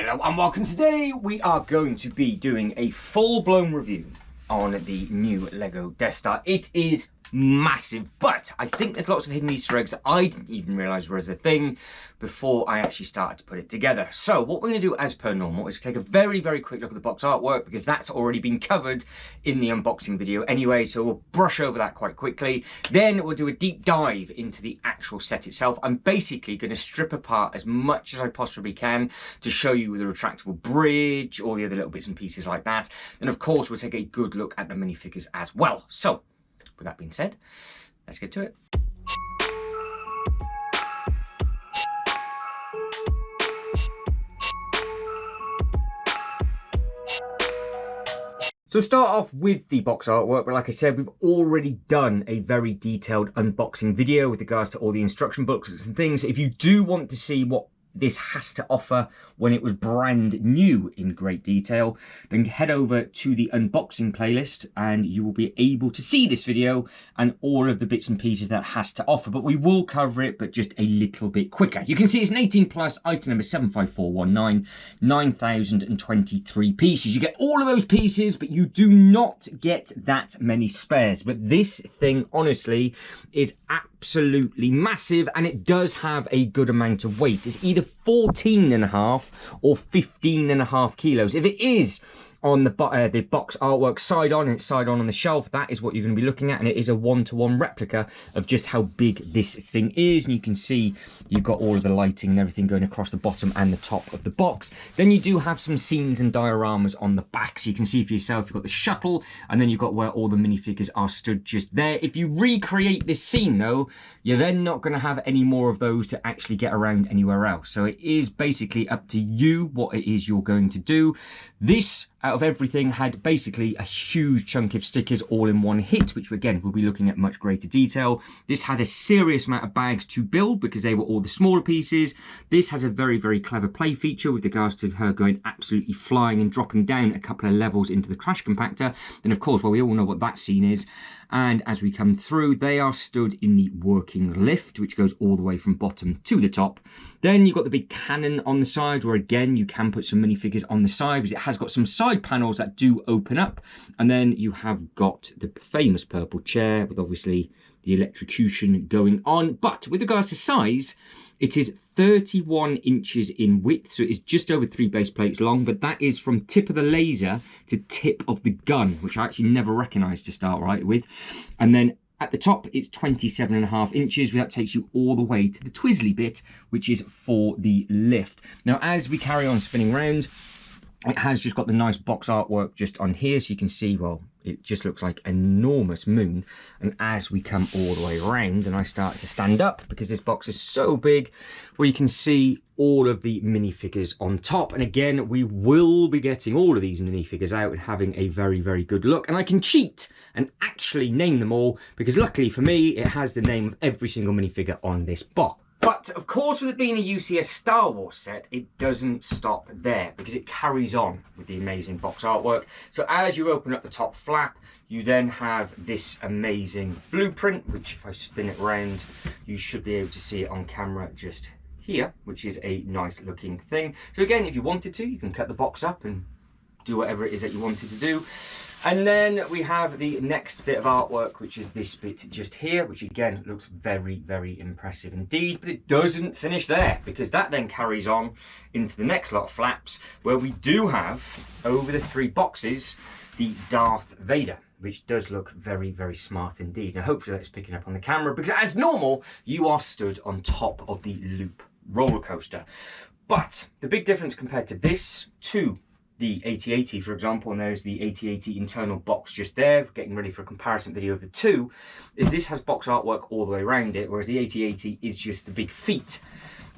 Hello and welcome. Today we are going to be doing a full-blown review on the new Lego Death Star. It is massive, but I think there's lots of hidden Easter eggs that I didn't even realise were as a thing before I actually started to put it together. So what we're going to do as per normal is take a very quick look at the box artwork, because that's already been covered in the unboxing video anyway, so we'll brush over that quite quickly. Then we'll do a deep dive into the actual set itself. I'm basically going to strip apart as much as I possibly can to show you the retractable bridge, all the other little bits and pieces like that. And of course we'll take a good look at the minifigures as well. So with that being said, let's get to it. So start off with the box artwork, but like I said, we've already done a very detailed unboxing video with regards to all the instruction books and things. If you do want to see what this has to offer when it was brand new in great detail, then head over to the unboxing playlist and you will be able to see this video and all of the bits and pieces that it has to offer. But we will cover it, but just a little bit quicker. You can see it's an 18 plus, item number 75419, 9,023 pieces. You get all of those pieces, but you do not get that many spares. But this thing honestly is absolutely massive, and it does have a good amount of weight. It's either 14.5 or 15.5 kilos. If it is on the box artwork side on, it's side on the shelf, that is what you're going to be looking at, and it is a one-to-one replica of just how big this thing is. And you can see you've got all of the lighting and everything going across the bottom and the top of the box. Then you do have some scenes and dioramas on the back, so you can see for yourself. You've got the shuttle, and then you've got where all the minifigures are stood just there. If you recreate this scene though, you're then not going to have any more of those to actually get around anywhere else. So it is basically up to you what it is you're going to do. This, out of everything, had basically a huge chunk of stickers all in one hit, which again we'll be looking at much greater detail. This had a serious amount of bags to build because they were all the smaller pieces. This has a very clever play feature with regards to her going absolutely flying and dropping down a couple of levels into the crash compactor. Then of course, well, we all know what that scene is. And as we come through, they are stood in the working lift, which goes all the way from bottom to the top. Then you've got the big cannon on the side, where again you can put some minifigures on the side, because it has got some side panels that do open up. And then you have got the famous purple chair with obviously the electrocution going on. But with regards to size, it is 31 inches in width, so it is just over 3 base plates long, but that is from tip of the laser to tip of the gun, which I actually never recognised to start right with. And then at the top, it's 27.5 inches. That takes you all the way to the twizzly bit, which is for the lift. Now, as we carry on spinning round, it has just got the nice box artwork just on here, so you can see, well, it just looks like an enormous moon. And as we come all the way around and I start to stand up, because this box is so big, well, you can see all of the minifigures on top. And again, we will be getting all of these minifigures out and having a very good look. And I can cheat and actually name them all, because luckily for me, it has the name of every single minifigure on this box. But of course, with it being a UCS Star Wars set, it doesn't stop there, because it carries on with the amazing box artwork. So as you open up the top flap, you then have this amazing blueprint, which if I spin it around, you should be able to see it on camera just here, which is a nice looking thing. So again, if you wanted to, you can cut the box up and do whatever it is that you wanted to do. And then we have the next bit of artwork, which is this bit just here, which again looks very impressive indeed. But it doesn't finish there, because that then carries on into the next lot of flaps, where we do have, over the 3 boxes, the Darth Vader, which does look very smart indeed. Now hopefully that's picking up on the camera, because as normal, you are stood on top of the loop roller coaster. But the big difference compared to this to the AT-AT, for example, and there's the AT-AT internal box just there, getting ready for a comparison video of the two, is this has box artwork all the way around it, whereas the AT-AT is just the big feet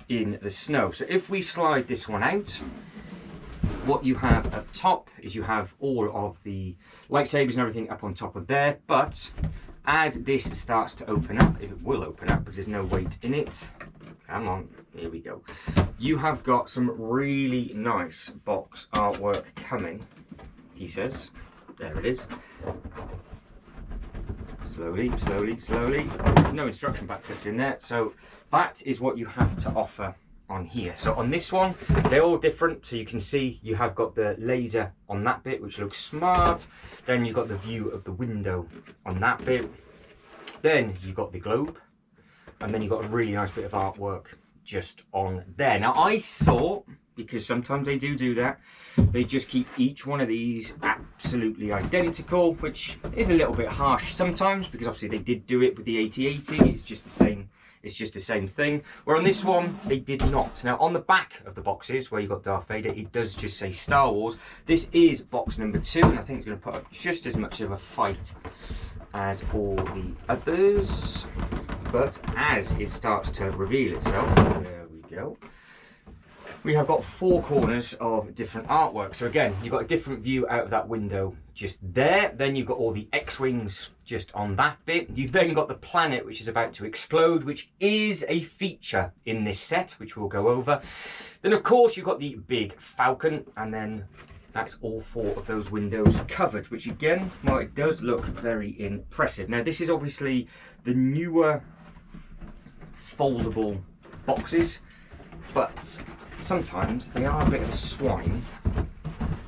in the snow. So if we slide this one out, what you have up top is you have all of the lightsabers and everything up on top of there. But as this starts to open up, if it will open up because there's no weight in it, come on, here we go, you have got some really nice box artwork coming, he says. There it is. Slowly, slowly, slowly. There's no instruction booklets in there, so that is what you have to offer on here. So on this one, they're all different. So you can see you have got the laser on that bit, which looks smart. Then you've got the view of the window on that bit. Then you've got the globe. And then you've got a really nice bit of artwork just on there. Now I thought, because sometimes they do that, they just keep each one of these absolutely identical, which is a little bit harsh sometimes, because obviously they did do it with the 8080. It's just the same thing. Where on this one they did not. Now on the back of the boxes where you got Darth Vader, it does just say Star Wars. This is box number 2, and I think it's going to put up just as much of a fight as all the others. But as it starts to reveal itself, there we go, we have got 4 corners of different artwork. So again, you've got a different view out of that window just there. Then you've got all the X-Wings just on that bit. You've then got the planet which is about to explode, which is a feature in this set, which we'll go over. Then of course you've got the big Falcon, and then that's all 4 of those windows covered, which again, well, it does look very impressive. Now this is obviously the newer foldable boxes, but sometimes they are a bit of a swine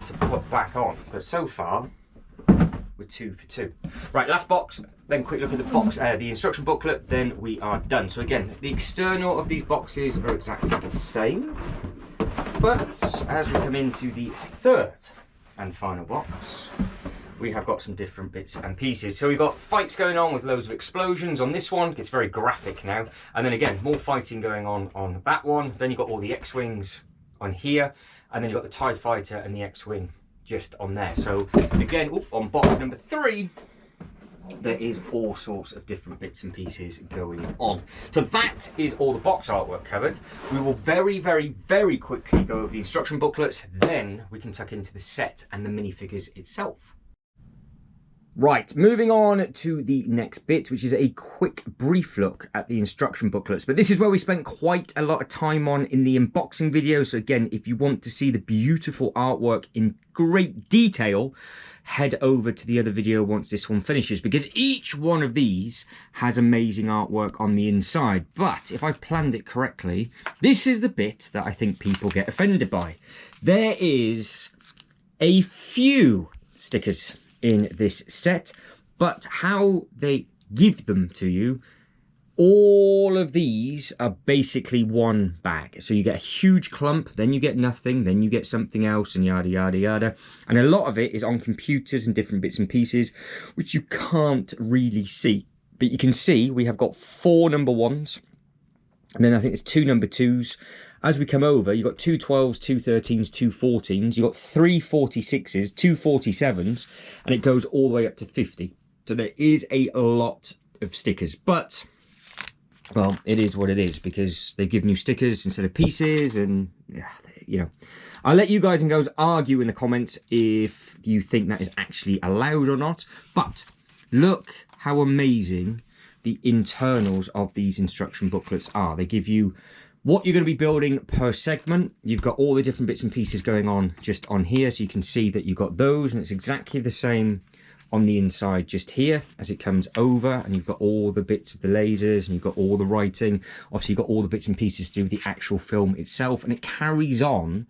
to put back on. But so far, we're 2 for 2. Right, last box, then quick look at the box, the instruction booklet, then we are done. So again, the external of these boxes are exactly the same. But as we come into the 3rd and final box, we have got some different bits and pieces. So we've got fights going on with loads of explosions on this one. It's very graphic now. And then again, more fighting going on that one. Then you've got all the X-Wings on here. And then you've got the TIE Fighter and the X-Wing just on there. So again, on box number 3, there is all sorts of different bits and pieces going on. So that is all the box artwork covered. We will very, very, very quickly go over the instruction booklets. Then we can tuck into the set and the minifigures itself. Right, moving on to the next bit, which is a quick brief look at the instruction booklets. But this is where we spent quite a lot of time on in the unboxing video. So again, if you want to see the beautiful artwork in great detail, head over to the other video once this one finishes, because each one of these has amazing artwork on the inside. But if I planned it correctly, this is the bit that I think people get offended by. There is a few stickers in this set, but how they give them to you, all of these are basically one bag. So you get a huge clump, then you get nothing, then you get something else, and yada yada yada. And a lot of it is on computers and different bits and pieces, which you can't really see. But you can see we have got 4 number 1s, and then I think there's 2 number 2s. As we come over, you've got 2 12s, 2 13s, 2 14s, you've got 3 46s, 2 47s, and it goes all the way up to 50. So there is a lot of stickers, but, well, it is what it is, because they've given you stickers instead of pieces, and, yeah, you know. I'll let you guys and girls argue in the comments if you think that is actually allowed or not, but look how amazing the internals of these instruction booklets are. They give you what you're going to be building per segment. You've got all the different bits and pieces going on just on here, so you can see that you've got those, and it's exactly the same on the inside just here as it comes over, and you've got all the bits of the lasers, and you've got all the writing. Obviously you've got all the bits and pieces to do with the actual film itself, and it carries on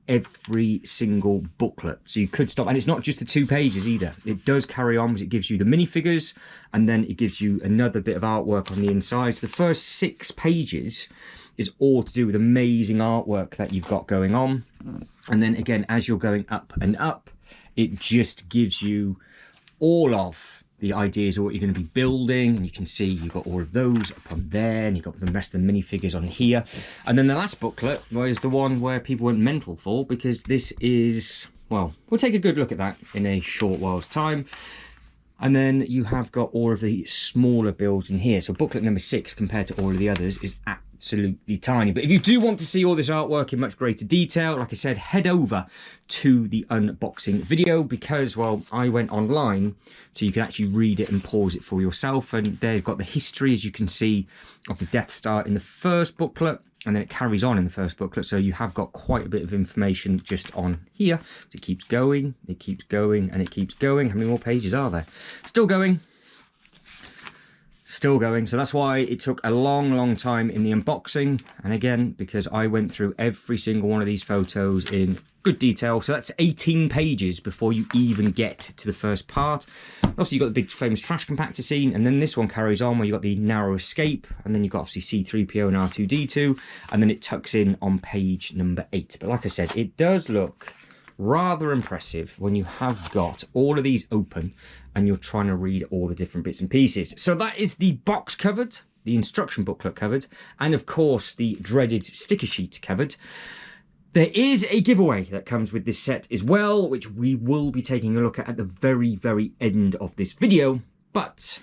every single booklet. So you could stop, and it's not just the 2 pages either. It does carry on, because it gives you the minifigures, and then it gives you another bit of artwork on the inside. So the first 6 pages is all to do with amazing artwork that you've got going on. And then again, as you're going up and up, it just gives you all of the ideas of what you're going to be building, and you can see you've got all of those up on there, and you've got the rest of the minifigures on here. And then the last booklet was the one where people went mental for, because this is, well, we'll take a good look at that in a short while's time. And then you have got all of the smaller builds in here. So booklet number 6 compared to all of the others is absolutely tiny. But if you do want to see all this artwork in much greater detail, like I said, head over to the unboxing video, because, well, I went online so you can actually read it and pause it for yourself. And they've got the history, as you can see, of the Death Star in the first booklet, and then it carries on in the first booklet. So you have got quite a bit of information just on here. So it keeps going, and it keeps going. How many more pages are there? Still going. still going. So that's why it took a long time in the unboxing. And again, because I went through every single one of these photos in good detail. So that's 18 pages before you even get to the first part. Also, you've got the big famous trash compactor scene, and then this one carries on where you've got the narrow escape, and then you've got obviously C-3PO and R2-D2, and then it tucks in on page number 8. But like I said, it does look rather impressive when you have got all of these open and you're trying to read all the different bits and pieces. So that is the box covered, the instruction booklet covered, and of course the dreaded sticker sheet covered. There is a giveaway that comes with this set as well, which we will be taking a look at the very end of this video, but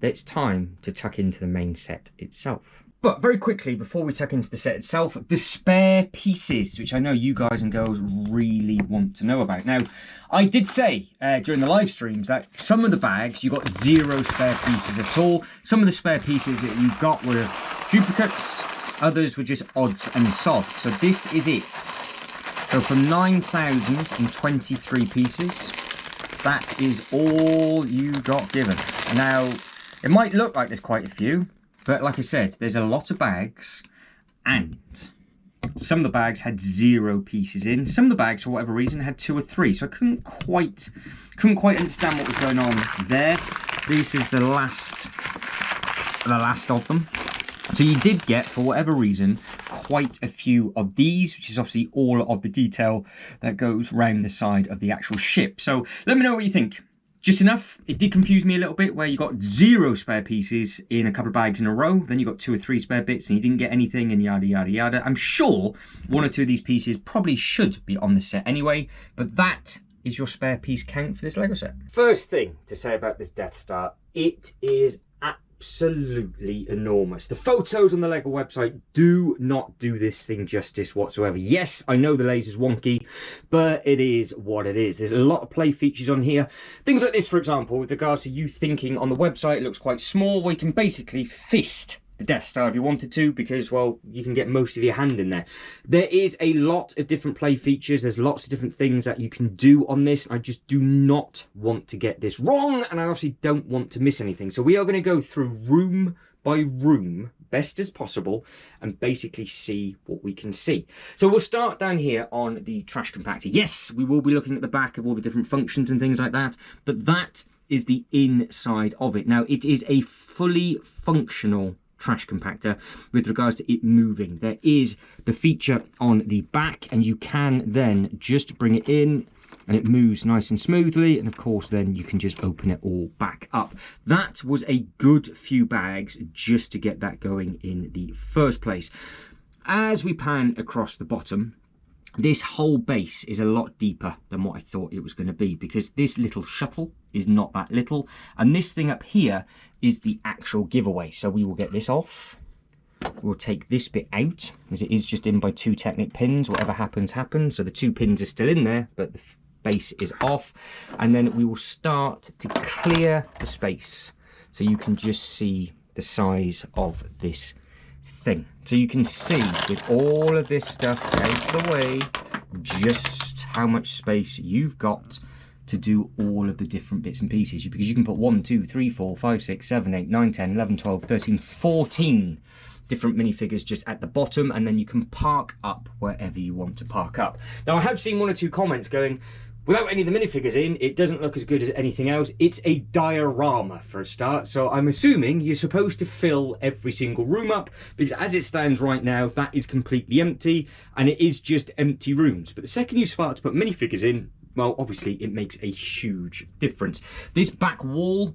it's time to tuck into the main set itself. But very quickly, before we tuck into the set itself, the spare pieces, which I know you guys and girls really want to know about. Now, I did say during the live streams that some of the bags, you got 0 spare pieces at all. Some of the spare pieces that you got were duplicates, others were just odds and sods. So this is it. So from 9,023 pieces, that is all you got given. Now, it might look like there's quite a few, but like I said, there's a lot of bags, and some of the bags had 0 pieces in. Some of the bags, for whatever reason, had 2 or 3. So I couldn't quite understand what was going on there. This is the last of them. So you did get, for whatever reason, quite a few of these, which is obviously all of the detail that goes around the side of the actual ship. So let me know what you think. Just enough. It did confuse me a little bit where you got 0 spare pieces in a couple of bags in a row, then you got 2 or 3 spare bits and you didn't get anything, and yada. I'm sure 1 or 2 of these pieces probably should be on the set anyway, but that is your spare piece count for this Lego set. First thing to say about this Death Star, it is absolutely enormous. The photos on the Lego website do not do this thing justice whatsoever. Yes, I know the laser's wonky, but it is what it is. There's a lot of play features on here. Things like this, for example, with regards to you thinking on the website it looks quite small, where you can basically fist the Death Star if you wanted to, because, well, you can get most of your hand in there. There is a lot of different play features. There's lots of different things that you can do on this. I just do not want to get this wrong, and I obviously don't want to miss anything. So we are going to go through room by room, best as possible, and basically see what we can see. So we'll start down here on the trash compactor. Yes, we will be looking at the back of all the different functions and things like that, but that is the inside of it. Now, it is a fully functional trash compactor with regards to it moving. There is the feature on the back, and you can then just bring it in and it moves nice and smoothly, and of course then you can just open it all back up. That was a good few bags just to get that going in the first place. As we pan across the bottom, this whole base is a lot deeper than what I thought it was going to be, because this little shuttle is not that little, and this thing up here is the actual giveaway. So we will get this off. We'll take this bit out, because it is just in by 2 Technic pins. Whatever happens, happens. So the 2 pins are still in there, but the base is off. And then we will start to clear the space, so you can just see the size of this thing. So you can see with all of this stuff out of the way, just how much space you've got to do all of the different bits and pieces, because you can put 1, 2, 3, 4, 5, 6, 7, 8, 9, 10, 11, 12, 13, 14 different minifigures just at the bottom, and then you can park up wherever you want to park up. Now, I have seen 1 or 2 comments going, without any of the minifigures in, it doesn't look as good as anything else. It's a diorama for a start, so I'm assuming you're supposed to fill every single room up, because as it stands right now, that is completely empty, and it is just empty rooms. But the second you start to put minifigures in, well, obviously it makes a huge difference. This back wall,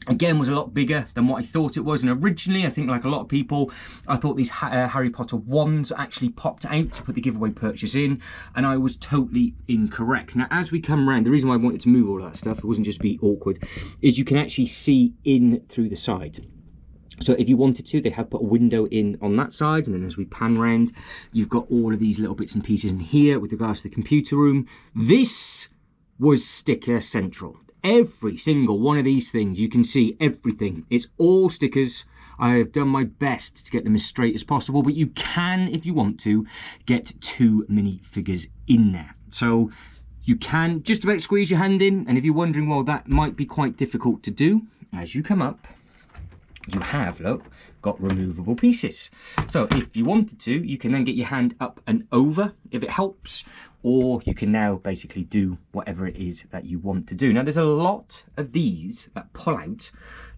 again, was a lot bigger than what I thought it was, and originally, I think like a lot of people, I thought these Harry Potter wands actually popped out to put the giveaway purchase in, and I was totally incorrect. Now, as we come around, the reason why I wanted to move all that stuff, it wasn't just be awkward, is you can actually see in through the side. So if you wanted to, they have put a window in on that side, and then as we pan round, you've got all of these little bits and pieces in here with regards to the computer room. This was sticker central. Every single one of these things, you can see everything. It's all stickers. I have done my best to get them as straight as possible, but you can, if you want to, get 2 minifigures in there. So you can just about squeeze your hand in, and if you're wondering, well, that might be quite difficult to do, as you come up, you have, look, got removable pieces. So if you wanted to, you can then get your hand up and over if it helps, or you can now basically do whatever it is that you want to do. Now there's a lot of these that pull out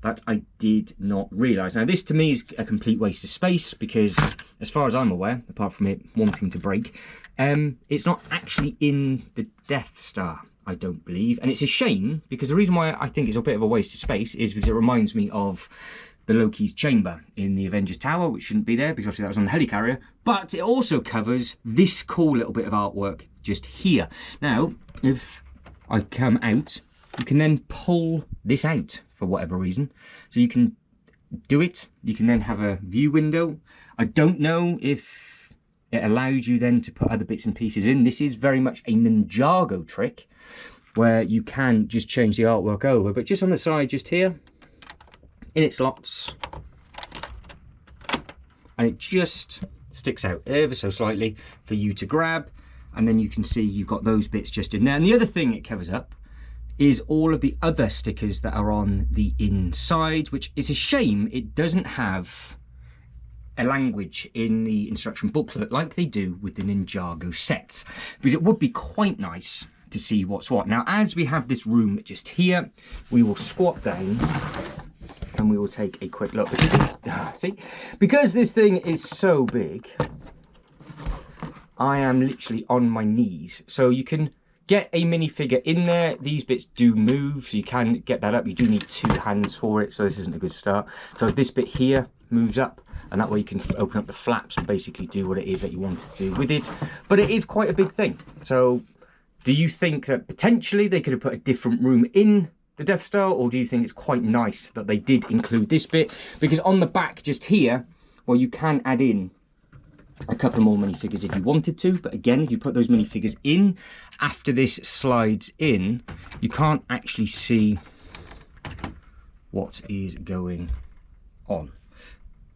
that I did not realise. Now this to me is a complete waste of space because as far as I'm aware, apart from it wanting to break, it's not actually in the Death Star, I don't believe. And it's a shame because the reason why I think it's a bit of a waste of space is because it reminds me of the Loki's chamber in the Avengers Tower, which shouldn't be there because obviously that was on the helicarrier, but it also covers this cool little bit of artwork just here. Now, if I come out, you can then pull this out for whatever reason. So you can do it, you can then have a view window. I don't know if it allows you then to put other bits and pieces in. This is very much a Ninjago trick where you can just change the artwork over, but just on the side, just here, in it slots, and it just sticks out ever so slightly for you to grab, and then you can see you've got those bits just in there. And the other thing it covers up is all of the other stickers that are on the inside, which is a shame it doesn't have a language in the instruction booklet like they do with the Ninjago sets, because it would be quite nice to see what's what. Now, as we have this room just here, we will squat down and we will take a quick look. See, because this thing is so big, I am literally on my knees. So you can get a minifigure in there. These bits do move, so you can get that up. You do need 2 hands for it, so this isn't a good start. So this bit here moves up, and that way you can open up the flaps and basically do what it is that you want to do with it. But it is quite a big thing. So do you think that potentially they could have put a different room in the Death Star, or do you think it's quite nice that they did include this bit? Because on the back just here, well, you can add in a couple more minifigures if you wanted to, but again, if you put those minifigures in after this slides in, you can't actually see what is going on.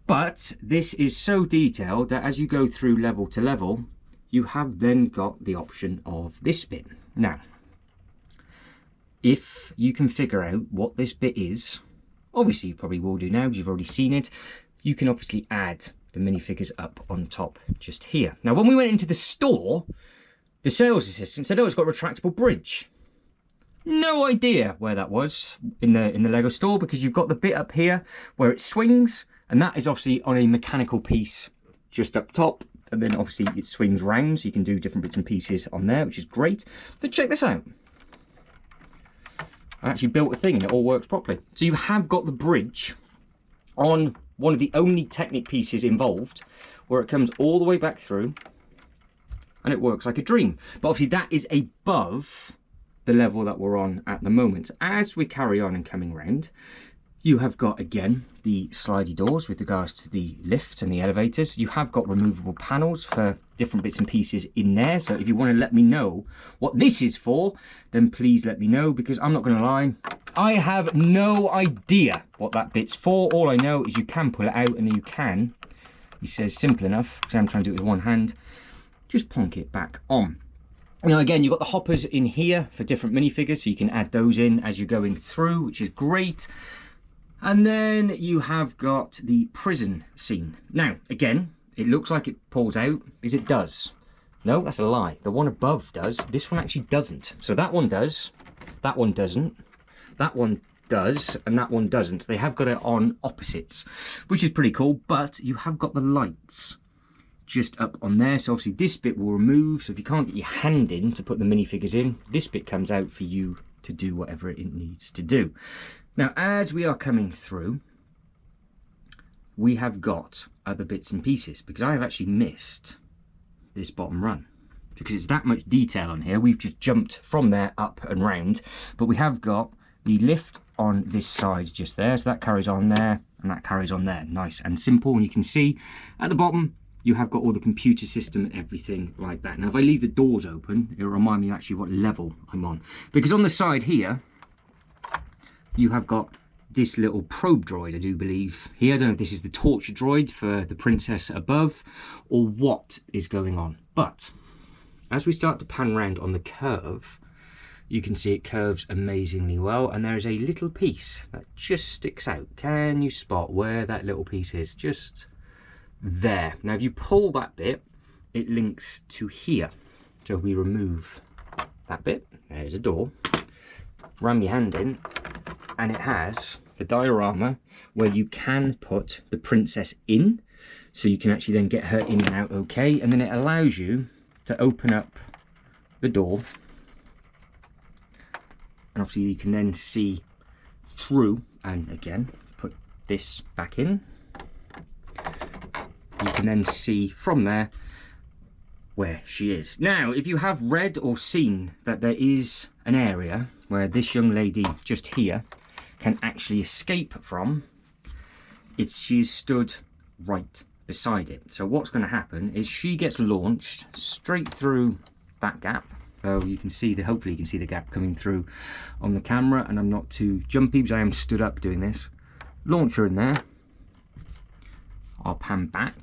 But this is so detailed that as you go through level to level, you have then got the option of this bit. Now, if you can figure out what this bit is, obviously you probably will do now because you've already seen it, you can obviously add the minifigures up on top just here. Now, when we went into the store, the sales assistant said, oh, it's got a retractable bridge. No idea where that was in the Lego store, because you've got the bit up here where it swings, and that is obviously on a mechanical piece just up top, and then obviously it swings round, so you can do different bits and pieces on there, which is great. But check this out. I actually built a thing and it all works properly. So you have got the bridge on one of the only Technic pieces involved, where it comes all the way back through and it works like a dream. But obviously that is above the level that we're on at the moment. As we carry on and coming round, you have got, again, the slidey doors with regards to the lift and the elevators. You have got removable panels for different bits and pieces in there. So if you want to let me know what this is for, then please let me know, because I'm not going to lie, I have no idea what that bit's for. All I know is you can pull it out, and then you can, he says simple enough, because I'm trying to do it with one hand, just plonk it back on. Now again, you've got the hoppers in here for different minifigures, so you can add those in as you're going through, which is great. And then you have got the prison scene. Now, again, it looks like it pulls out, because it does. No, that's a lie. The one above does. This one actually doesn't. So that one does, that one doesn't, that one does, and that one doesn't. They have got it on opposites, which is pretty cool, but you have got the lights just up on there. So obviously this bit will remove, so if you can't get your hand in to put the minifigures in, this bit comes out for you to do whatever it needs to do. Now, as we are coming through, we have got other bits and pieces, because I have actually missed this bottom run, because it's that much detail on here. We've just jumped from there up and round, but we have got the lift on this side just there, so that carries on there and that carries on there, nice and simple. And you can see at the bottom you have got all the computer system and everything like that. Now if I leave the doors open, it'll remind me actually what level I'm on, because on the side here you have got this little probe droid, I do believe here. I don't know if this is the torture droid for the princess above or what is going on, but as we start to pan around on the curve, You can see it curves amazingly well, and there is a little piece that just sticks out. Can you spot where that little piece is? Just there. Now if you pull that bit, it links to here. So we remove that bit, there's a door, ram your hand in, and it has the diorama where you can put the princess in, so you can actually then get her in and out okay, and then it allows you to open up the door, and obviously you can then see through, and again put this back in. You can then see from there where she is. Now if you have read or seen that there is an area where this young lady just here can actually escape from, she is stood right beside it. So what's going to happen is she gets launched straight through that gap. So you can see hopefully you can see the gap coming through on the camera, and I'm not too jumpy because I am stood up doing this. Launch her in there. I'll pan back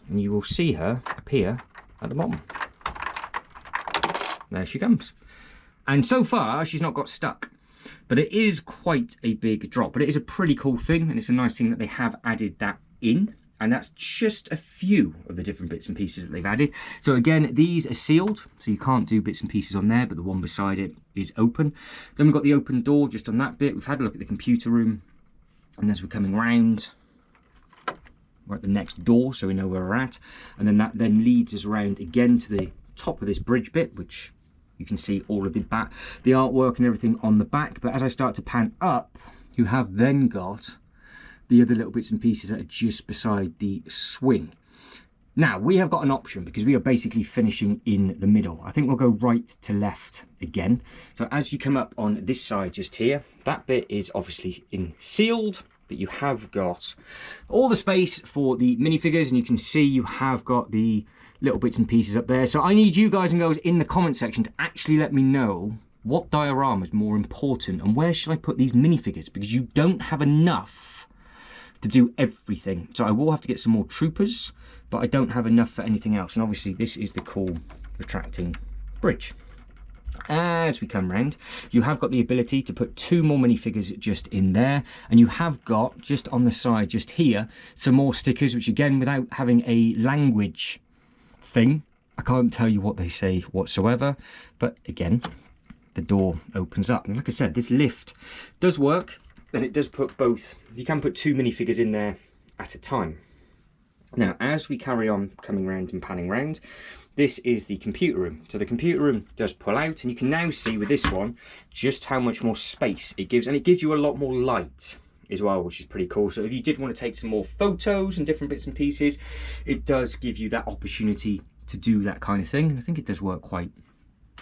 and you will see her appear at the bottom. There she comes. And so far she's not got stuck, but it is quite a big drop, but it is a pretty cool thing, and it's a nice thing that they have added that in. And that's just a few of the different bits and pieces that they've added. So again, these are sealed, so you can't do bits and pieces on there, but the one beside it is open. Then we've got the open door just on that bit. We've had a look at the computer room, and as we're coming round, we're at the next door, so we know where we're at. And then that then leads us around again to the top of this bridge bit, which you can see all of the artwork and everything on the back. But as I start to pan up, you have then got the other little bits and pieces that are just beside the swing. Now we have got an option because we are basically finishing in the middle. I think we'll go right to left again. So as you come up on this side just here, that bit is obviously sealed, but you have got all the space for the minifigures, and you can see you have got the little bits and pieces up there. So I need you guys and girls in the comment section to actually let me know what diorama is more important and where should I put these minifigures, because you don't have enough to do everything. So I will have to get some more troopers, but I don't have enough for anything else. And obviously this is the cool retracting bridge. As we come round, you have got the ability to put 2 more minifigures just in there, and you have got just on the side just here some more stickers, which again, without having a language thing, I can't tell you what they say whatsoever. But again, the door opens up, and like I said, this lift does work. And it does put both, you can put 2 minifigures in there at a time. Now, as we carry on coming round and panning round, this is the computer room. So the computer room does pull out, and you can now see with this one just how much more space it gives, and it gives you a lot more light as well, which is pretty cool. So if you did want to take some more photos and different bits and pieces, it does give you that opportunity to do that kind of thing. And I think it does work quite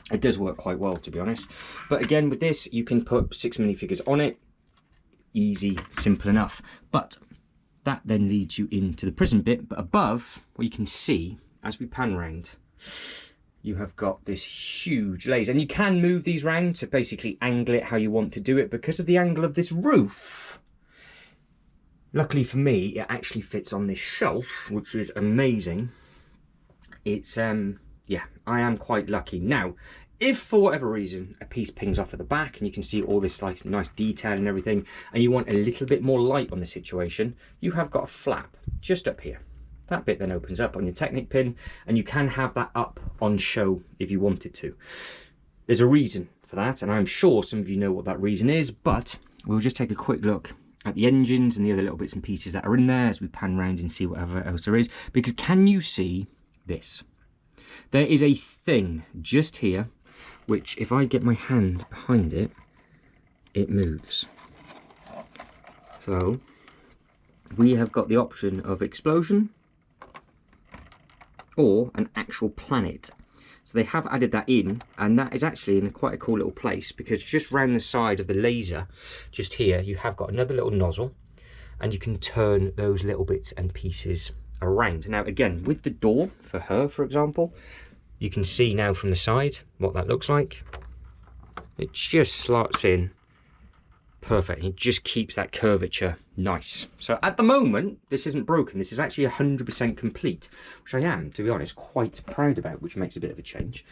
well, to be honest. But again, with this, you can put 6 minifigures on it. Easy, simple enough. But that then leads you into the prison bit. But above, what you can see as we pan round, you have got this huge laser, and you can move these round to basically angle it how you want to do it because of the angle of this roof. Luckily for me, it actually fits on this shelf, which is amazing. It's yeah, I am quite lucky. Now if for whatever reason a piece pings off at the back and you can see all this like nice detail and everything, and you want a little bit more light on the situation, you have got a flap just up here. That bit then opens up on your Technic pin, and you can have that up on show if you wanted to. There's a reason for that, and I'm sure some of you know what that reason is, but we'll just take a quick look at the engines and the other little bits and pieces that are in there as we pan around and see whatever else there is. Because can you see this? There is a thing just here which, if I get my hand behind it, it moves. So we have got the option of explosion or an actual planet. So they have added that in, and that is actually in quite a cool little place, because just round the side of the laser just here you have got another little nozzle, and you can turn those little bits and pieces around. Now again, with the door for her, for example, you can see now from the side what that looks like. It just slots in perfect. It just keeps that curvature nice. So at the moment, this isn't broken. This is actually 100% complete, which I am, to be honest, quite proud about, which makes a bit of a change.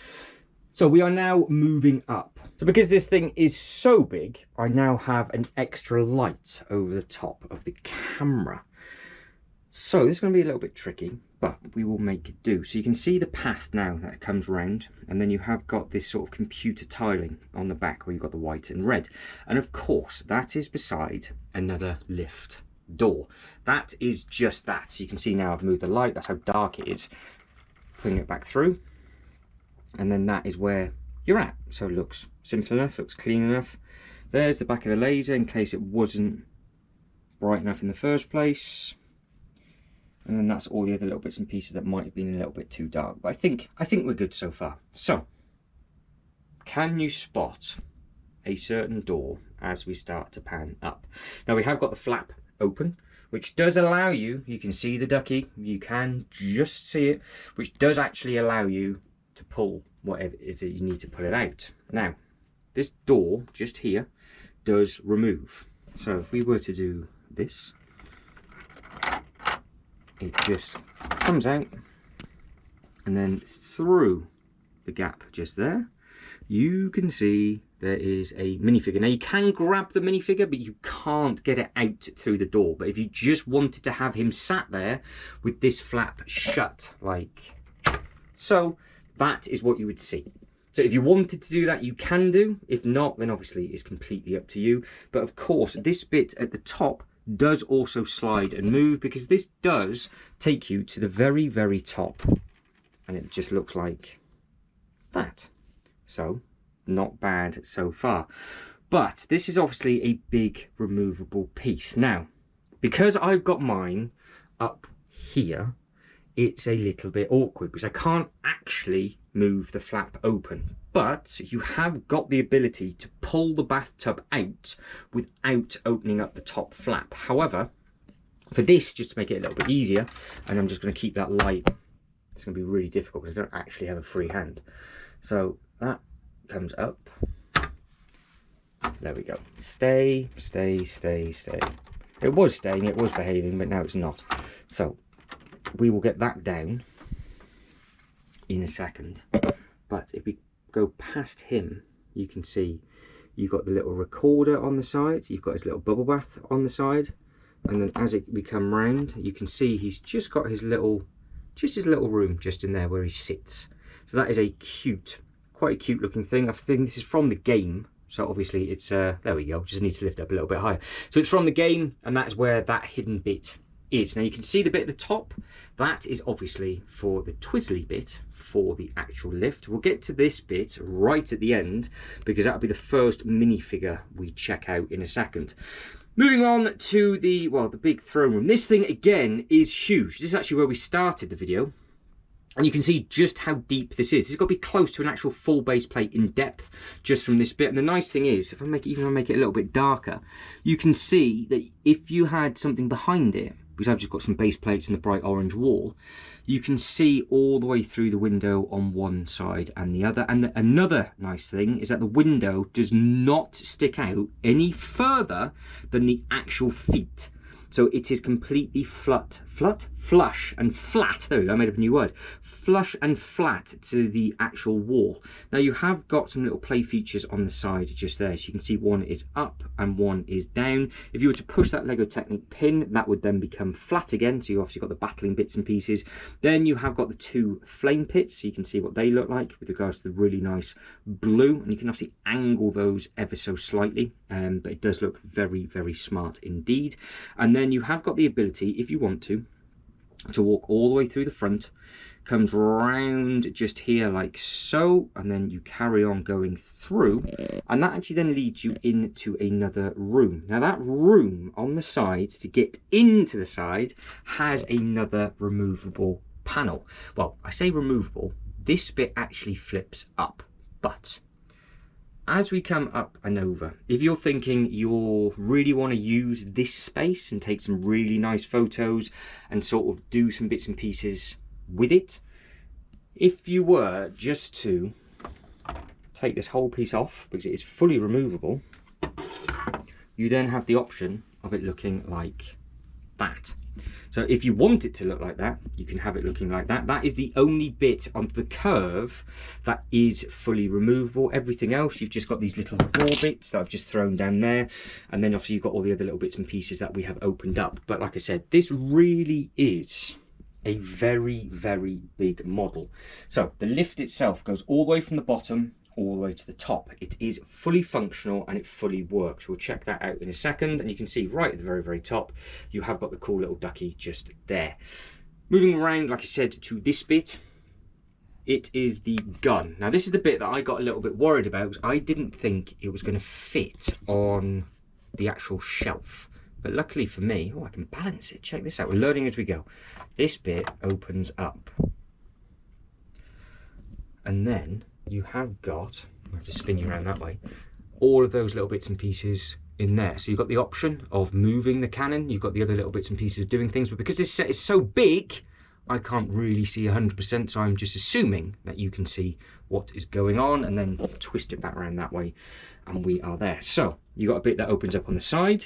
So we are now moving up. So because this thing is so big, I now have an extra light over the top of the camera. So this is going to be a little bit tricky, but we will make it do. So you can see the path now that comes round, and then you have got this sort of computer tiling on the back where you've got the white and red. And of course, that is beside another lift door. That is just that. So you can see now I've moved the light, that's how dark it is. Putting it back through. And then that is where you're at. So it looks simple enough, looks clean enough. There's the back of the laser in case it wasn't bright enough in the first place. And then that's all the other little bits and pieces that might have been a little bit too dark. But I think we're good so far. So, can you spot a certain door as we start to pan up? Now we have got the flap open, which does allow you, you can see the ducky, you can just see it, which does actually allow you to pull whatever if you need to pull it out. Now, this door just here does remove. So if we were to do this, it just comes out, and then through the gap just there, you can see there is a minifigure. Now you can grab the minifigure, but you can't get it out through the door. But if you just wanted to have him sat there with this flap shut, like so, that is what you would see. So if you wanted to do that, you can do. If not, then obviously it's completely up to you. But of course, this bit at the top does also slide and move, because this does take you to the very, very top. And it just looks like that. So, not bad so far. But this is obviously a big removable piece. Now, because I've got mine up here, it's a little bit awkward because I can't actually move the flap open, but you have got the ability to pull the bathtub out without opening up the top flap. However, for this, just to make it a little bit easier, and I'm just going to keep that light, it's going to be really difficult because I don't actually have a free hand. So that comes up. There we go. Stay, stay, stay, stay. It was staying, it was behaving, but now it's not. So we will get that down in a second. But if we go past him, you can see you've got the little recorder on the side, you've got his little bubble bath on the side, and then as we come round, you can see he's just got his little room just in there where he sits. So that is a cute, quite a cute looking thing. I think this is from the game, so obviously it's there we go, just need to lift up a little bit higher. So it's from the game, and that's where that hidden bit is. Now you can see the bit at the top, that is obviously for the twizzly bit for the actual lift. We'll get to this bit right at the end because that'll be the first minifigure we check out in a second. Moving on to the, well, the big throne room. This thing again is huge. This is actually where we started the video. And you can see just how deep this is. This has got to be close to an actual full base plate in depth just from this bit. And the nice thing is, if I make it, even if I make it a little bit darker, you can see that if you had something behind it, because I've just got some base plates and the bright orange wall, you can see all the way through the window on one side and the other. And another nice thing is that the window does not stick out any further than the actual feet. So it is completely flush and flat. There we go, I made up a new word. Flush and flat to the actual wall. Now you have got some little play features on the side just there. So you can see one is up and one is down. If you were to push that Lego Technic pin, that would then become flat again. So you obviously got the battling bits and pieces. Then you have got the two flame pits. So you can see what they look like with regards to the really nice blue. And you can obviously angle those ever so slightly. But it does look very, very smart indeed. And then you have got the ability, if you want to walk all the way through the front, comes round just here like so, and then you carry on going through, and that actually then leads you into another room. Now that room on the side, to get into the side, has another removable panel. Well, I say removable, this bit actually flips up, but as we come up and over, if you're thinking you really want to use this space and take some really nice photos and sort of do some bits and pieces with it, if you were just to take this whole piece off, because it is fully removable, you then have the option of it looking like that. So if you want it to look like that, you can have it looking like that. That is the only bit on the curve that is fully removable. Everything else, you've just got these little raw bits that I've just thrown down there. And then obviously you've got all the other little bits and pieces that we have opened up. But like I said, this really is a very, very big model. So the lift itself goes all the way from the bottom all the way to the top. It is fully functional and it fully works. We'll check that out in a second, and you can see right at the very, very top, you have got the cool little ducky just there. Moving around, like I said, to this bit, it is the gun. Now this is the bit that I got a little bit worried about, because I didn't think it was going to fit on the actual shelf. But luckily for me, oh, I can balance it. Check this out. We're learning as we go. This bit opens up. And then you have got, I'll have to spin you around that way, all of those little bits and pieces in there. So you've got the option of moving the cannon. You've got the other little bits and pieces of doing things. But because this set is so big, I can't really see 100%. So I'm just assuming that you can see what is going on, and then twist it back around that way. And we are there. So you've got a bit that opens up on the side.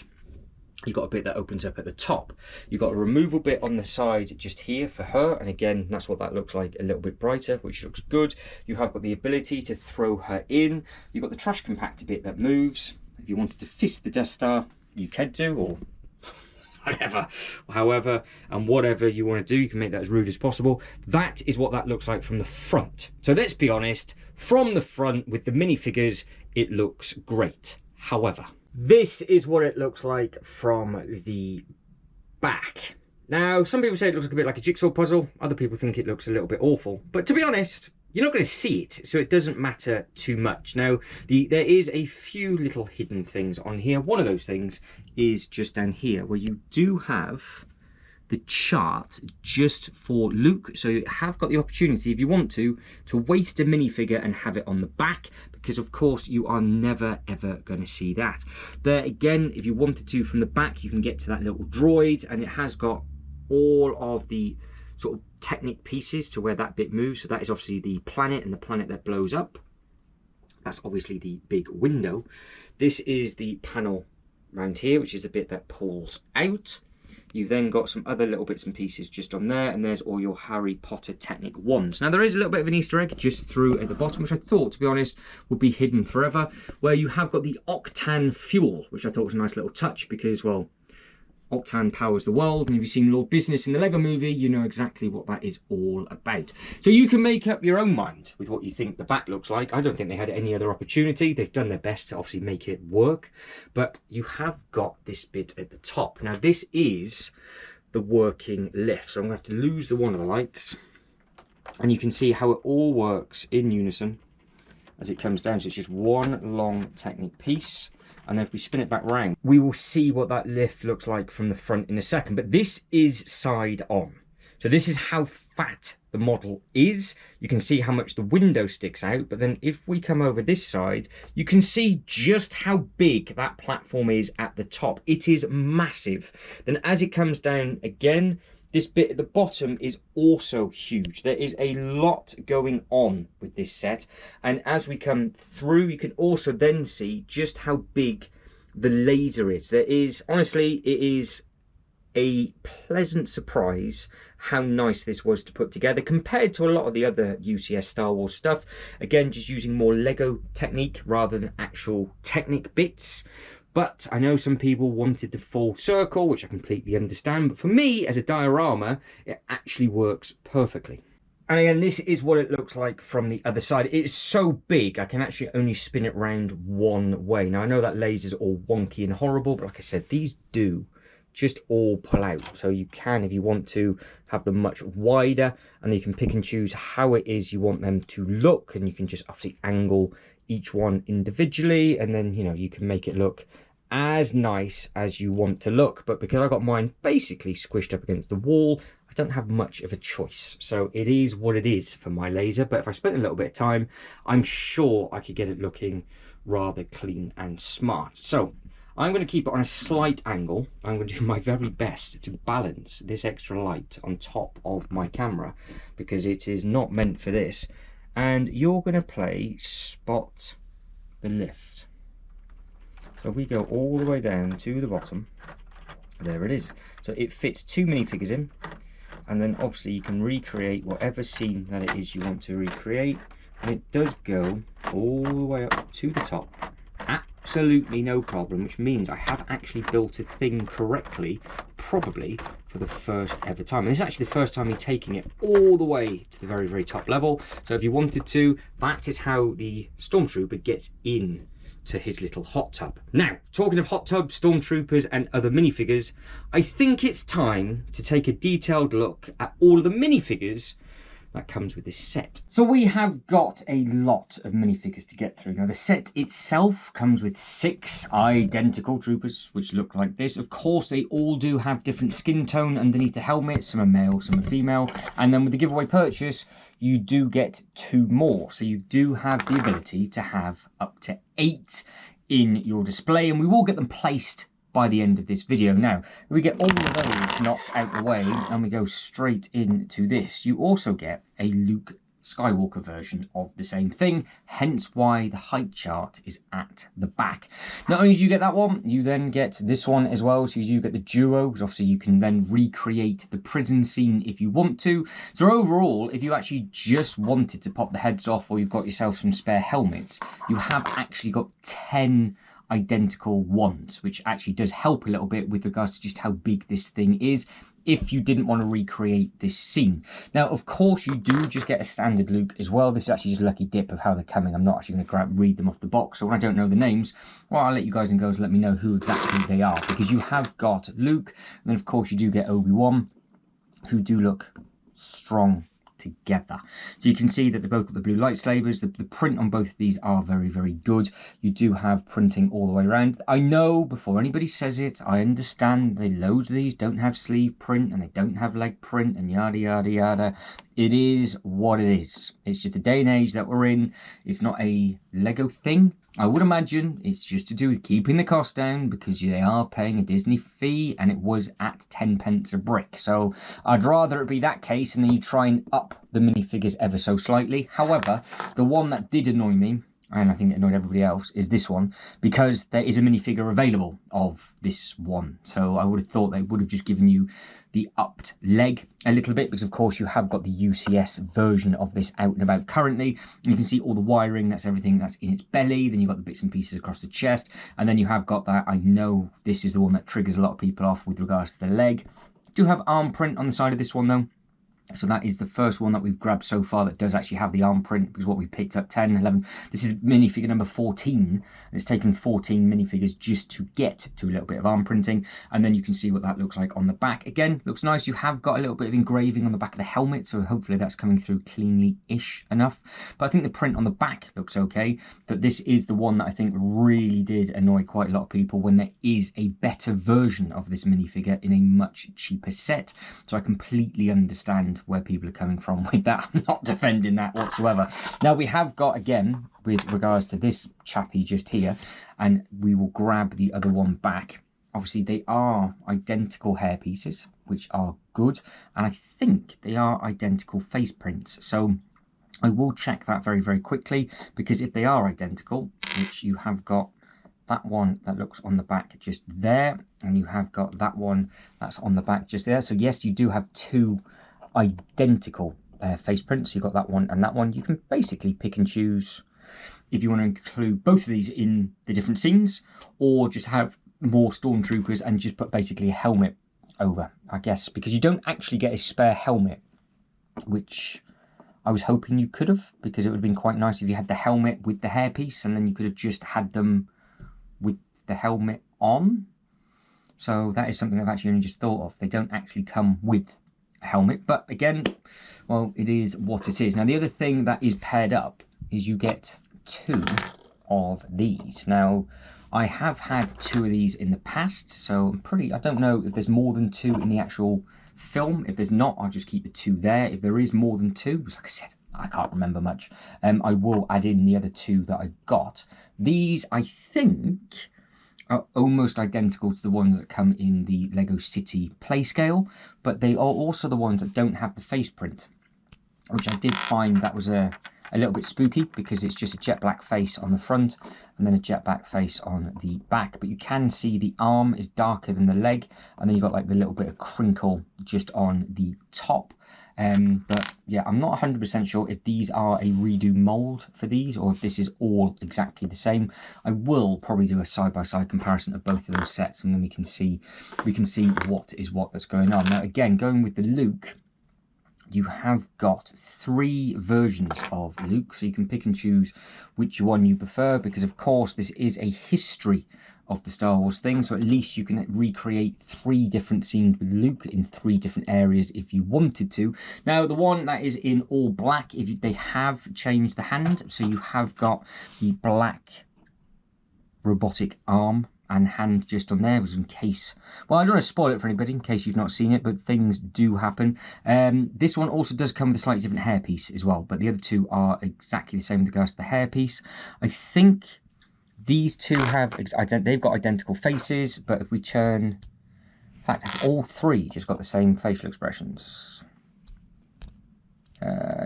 You've got a bit that opens up at the top. You've got a removal bit on the side just here for her, and again that's what that looks like, a little bit brighter, which looks good. You have got the ability to throw her in. You've got the trash compactor bit that moves. If you wanted to fist the Death Star, you can do, or whatever, however and whatever you want to do, you can make that as rude as possible. That is what that looks like from the front. So let's be honest, from the front with the minifigures, it looks great. However, this is what it looks like from the back. Now, some people say it looks a bit like a jigsaw puzzle. Other people think it looks a little bit awful. But to be honest, you're not going to see it, so it doesn't matter too much. Now, there is a few little hidden things on here. One of those things is just down here, where you do have the chart just for Luke. So you have got the opportunity, if you want to waste a minifigure and have it on the back, because of course you are never ever going to see that. There again, if you wanted to, from the back you can get to that little droid, and it has got all of the sort of Technic pieces to where that bit moves. So that is obviously the planet, and the planet that blows up. That's obviously the big window. This is the panel around here, which is the bit that pulls out. You've then got some other little bits and pieces just on there, and there's all your Harry Potter Technic wands. Now there is a little bit of an Easter egg just through at the bottom, which I thought, to be honest, would be hidden forever, where you have got the octane fuel, which I thought was a nice little touch, because, well, octane powers the world, and if you've seen Lord Business in the Lego movie, you know exactly what that is all about. So you can make up your own mind with what you think the back looks like. I don't think they had any other opportunity. They've done their best to obviously make it work, but you have got this bit at the top. Now this is the working lift, so I'm going to have to lose one of the lights, and you can see how it all works in unison as it comes down. So it's just one long Technic piece. And then if we spin it back round, we will see what that lift looks like from the front in a second. But this is side on. So this is how fat the model is. You can see how much the window sticks out. But then if we come over this side, you can see just how big that platform is at the top. It is massive. Then as it comes down again, this bit at the bottom is also huge. There is a lot going on with this set. And as we come through, you can also then see just how big the laser is. There is, honestly, it is a pleasant surprise how nice this was to put together compared to a lot of the other UCS Star Wars stuff. Again, just using more Lego technique rather than actual Technic bits. But I know some people wanted the full circle, which I completely understand. But for me, as a diorama, it actually works perfectly. And again, this is what it looks like from the other side. It's so big, I can actually only spin it round one way. Now, I know that laser's all wonky and horrible, but like I said, these do just all pull out. So you can, if you want to, have them much wider, and you can pick and choose how it is you want them to look, and you can just obviously angle each one individually, and then, you know, you can make it look as nice as you want to look. But because I got mine basically squished up against the wall, I don't have much of a choice. So it is what it is for my laser. But if I spent a little bit of time, I'm sure I could get it looking rather clean and smart. So I'm going to keep it on a slight angle. I'm going to do my very best to balance this extra light on top of my camera, because it is not meant for this. And you're going to play Spot the Lift. So we go all the way down to the bottom, there it is. So it fits 2 minifigures in, and then obviously you can recreate whatever scene that it is you want to recreate, and it does go all the way up to the top. Absolutely no problem, which means I have actually built a thing correctly, probably for the first ever time. And this is actually the first time me taking it all the way to the very, very top level. So if you wanted to, that is how the Stormtrooper gets in to his little hot tub. Now, talking of hot tubs, Stormtroopers and other minifigures, I think it's time to take a detailed look at all of the minifigures that comes with this set. So we have got a lot of minifigures to get through. Now the set itself comes with 6 identical troopers, which look like this. Of course, they all do have different skin tone underneath the helmet. Some are male, some are female. And then with the giveaway purchase, you do get 2 more. So you do have the ability to have up to 8 in your display, and we will get them placed by the end of this video. Now, we get all of those knocked out the way and we go straight into this. You also get a Luke Skywalker version of the same thing, hence why the height chart is at the back. Not only do you get that one, you then get this one as well. So you do get the duo, because obviously you can then recreate the prison scene if you want to. So overall, if you actually just wanted to pop the heads off, or you've got yourself some spare helmets, you have actually got 10 identical ones, which actually does help a little bit with regards to just how big this thing is if you didn't want to recreate this scene. Now, of course, you do just get a standard Luke as well. This is actually just a lucky dip of how they're coming. I'm not actually going to read them off the box, so when I don't know the names, well, I'll let you guys and girls let me know who exactly they are, because you have got Luke, and then of course you do get Obi-Wan, who do look strong together. So you can see that they both got the blue lightsabers. The print on both of these are very, very good. You do have printing all the way around. I know, before anybody says it, I understand that loads of these don't have sleeve print and they don't have leg print and yada yada yada. It is what it is. It's just the day and age that we're in. It's not a Lego thing. I would imagine it's just to do with keeping the cost down, because they are paying a Disney fee and it was at 10 pence a brick. So I'd rather it be that case and then you try and up the minifigures ever so slightly. However, the one that did annoy me, and I think it annoyed everybody else, is this one, because there is a minifigure available of this one. So I would have thought they would have just given you the upped leg a little bit, because of course you have got the UCS version of this out and about currently. And you can see all the wiring, that's everything that's in its belly. Then you've got the bits and pieces across the chest. And then you have got that, I know this is the one that triggers a lot of people off with regards to the leg. Do have arm print on the side of this one though. So that is the first one that we've grabbed so far that does actually have the arm print, because what we picked up 10, 11, this is minifigure number 14, and it's taken 14 minifigures just to get to a little bit of arm printing. And then you can see what that looks like on the back. Again, looks nice. You have got a little bit of engraving on the back of the helmet, so hopefully that's coming through cleanly-ish enough. But I think the print on the back looks okay, but this is the one that I think really did annoy quite a lot of people, when there is a better version of this minifigure in a much cheaper set. So I completely understand where people are coming from with that. I'm not defending that whatsoever. Now we have got, again, with regards to this chappy just here, and we will grab the other one back. Obviously they are identical hair pieces, which are good, and I think they are identical face prints. So I will check that very, very quickly, because if they are identical, which you have got that one that looks on the back just there, and you have got that one that's on the back just there. So yes, you do have 2 identical face prints. You've got that one and that one. You can basically pick and choose if you want to include both of these in the different scenes, or just have more Stormtroopers and just put basically a helmet over, I guess, because you don't actually get a spare helmet, which I was hoping you could have, because it would have been quite nice if you had the helmet with the hairpiece and then you could have just had them with the helmet on. So that is something I've actually only just thought of. They don't actually come with helmet, but again, well, it is what it is. Now the other thing that is paired up is you get 2 of these. Now I have had 2 of these in the past, so I don't know if there's more than 2 in the actual film. If there's not, I'll just keep the 2 there. If there is more than 2, like I said, I can't remember much, I will add in the other 2 that I've got. These, I think, are almost identical to the ones that come in the Lego City play scale, but they are also the ones that don't have the face print, which I did find that was a a little bit spooky because it's just a jet black face on the front and then a jet black face on the back. But you can see the arm is darker than the leg, and then you've got like the little bit of crinkle just on the top. But yeah, I'm not 100% sure if these are a redo mold for these or if this is all exactly the same. I will probably do a side-by-side comparison of both of those sets, and then we can see what is what that's going on. Now again, going with the Luke, you have got 3 versions of Luke, so you can pick and choose which one you prefer, because of course this is a history of the Star Wars thing, so at least you can recreate 3 different scenes with Luke in 3 different areas if you wanted to. Now the one that is in all black, they have changed the hand, so you have got the black robotic arm and hand just on there, was in case, well, I don't want to spoil it for anybody in case you've not seen it, but things do happen. This one also does come with a slightly different hairpiece as well, but the other 2 are exactly the same with regards to the hairpiece. I think these 2 have, they've got identical faces, but if we turn, in fact, all 3 just got the same facial expressions.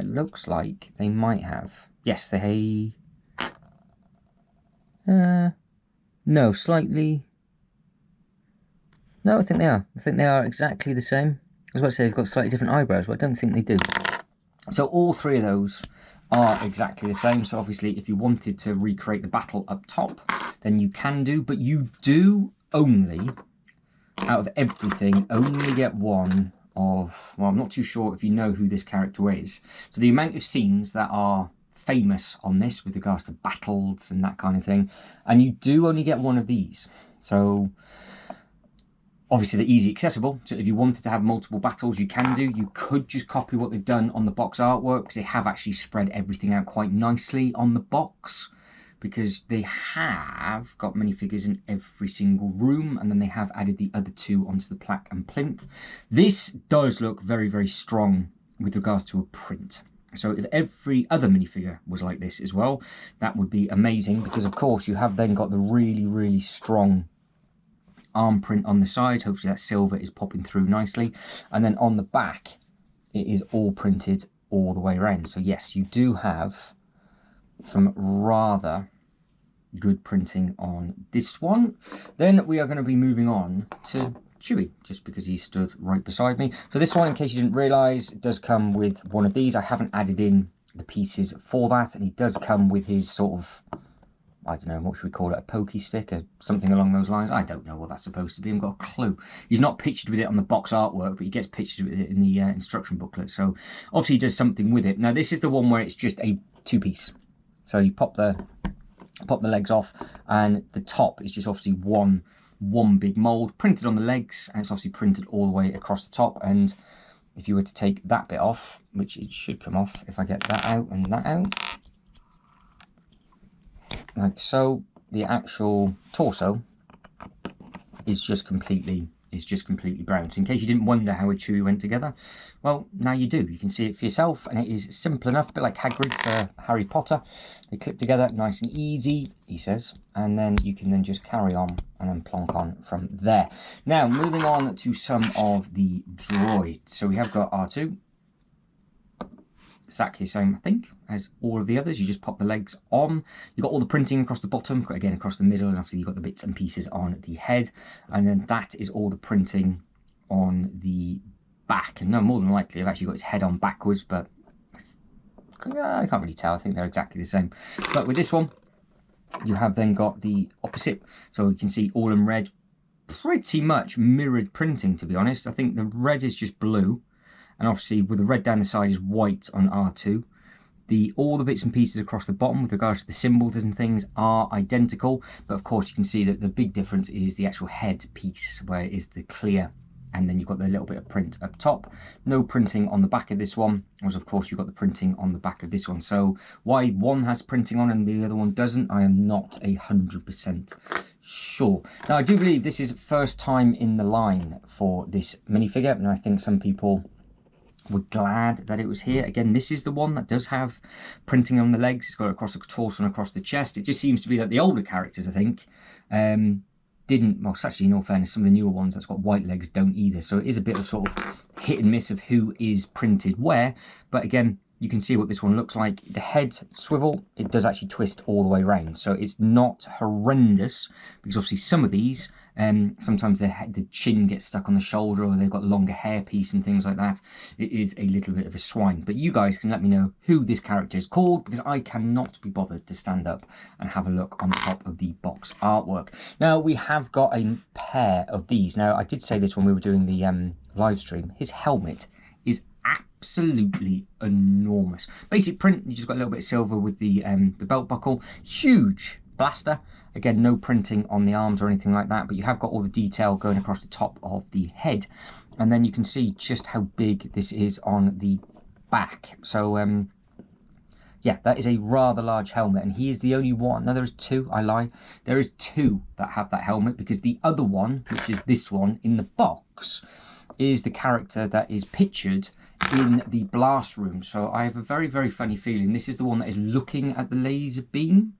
Looks like they might have, yes, they, no, slightly, no, I think they are. I think they are exactly the same. I was about to say they've got slightly different eyebrows, but I don't think they do. So all 3 of those are exactly the same. So obviously if you wanted to recreate the battle up top, then you can do, but you do only, out of everything, only get one of, well, I'm not too sure if you know who this character is. So the amount of scenes that are famous on this with regards to battles and that kind of thing, and you do only get one of these. So obviously they're easy accessible, so if you wanted to have multiple battles, you can do. You could just copy what they've done on the box artwork, because they have actually spread everything out quite nicely on the box, because they have got minifigures in every single room, and then they have added the other 2 onto the plaque and plinth. This does look very, very strong with regards to a print. So if every other minifigure was like this as well, that would be amazing, because of course you have then got the really, really strong arm print on the side. Hopefully that silver is popping through nicely, and then on the back it is all printed all the way around. So yes, you do have some rather good printing on this one. Then we are going to be moving on to Chewie, just because he stood right beside me. So this one, in case you didn't realise, it does come with one of these. I haven't added in the pieces for that, and he does come with his sort of, I don't know, what should we call it, a pokey stick or something along those lines. I don't know what that's supposed to be, I've got a clue. He's not pictured with it on the box artwork, but he gets pictured with it in the instruction booklet. So obviously he does something with it. Now this is the one where it's just a 2-piece. So you pop the legs off, and the top is just obviously one big mold printed on the legs, and it's obviously printed all the way across the top. And if you were to take that bit off, which it should come off if I get that out and that out, like so, the actual torso is just completely brown. So in case you didn't wonder how a Chewie went together, well, now you do. You can see it for yourself, and it is simple enough, a bit like Hagrid for Harry Potter. They clip together nice and easy, he says, and then you can then just carry on and then plonk on from there. Now, moving on to some of the droids. So we have got R2, exactly the same, I think, as all of the others. You just pop the legs on. You've got all the printing across the bottom, again across the middle, and obviously you've got the bits and pieces on the head, and then that is all the printing on the back. And no, more than likely I've actually got his head on backwards, but I can't really tell. I think they're exactly the same. But with this one, you have then got the opposite, so you can see all in red, pretty much mirrored printing, to be honest. I think the red is just blue, and obviously with the red down the side is white on R2. All the bits and pieces across the bottom with regards to the symbols and things are identical, but of course you can see that the big difference is the actual head piece, where it is the clear, and then you've got the little bit of print up top. No printing on the back of this one, whereas of course you've got the printing on the back of this one. So why one has printing on and the other one doesn't, I am not 100% sure. Now I do believe this is first time in the line for this minifigure, and I think some people were glad that it was here. Again, this is the one that does have printing on the legs. It's got it across the torso and across the chest. It just seems to be that the older characters, I think, didn't, well, actually, in all fairness, some of the newer ones that's got white legs don't either. So it is a bit of sort of hit and miss of who is printed where. But again, you can see what this one looks like. The head swivel, it does actually twist all the way around, so it's not horrendous, because obviously some of these, sometimes the chin gets stuck on the shoulder, or they've got longer hair piece and things like that. It is a little bit of a swine, but you guys can let me know who this character is called, because I cannot be bothered to stand up and have a look on top of the box artwork. Now, we have got a pair of these. Now, I did say this when we were doing the live stream. His helmet is absolutely enormous. Basic print, you just got a little bit of silver with the belt buckle. Huge blaster. Again, no printing on the arms or anything like that, but you have got all the detail going across the top of the head. And then you can see just how big this is on the back. So, yeah, that is a rather large helmet, and he is the only one. No, there is two, I lie. There is two that have that helmet, because the other one, which is this one in the box, is the character that is pictured in the blast room. So I have a very, very funny feeling this is the one that is looking at the laser beam,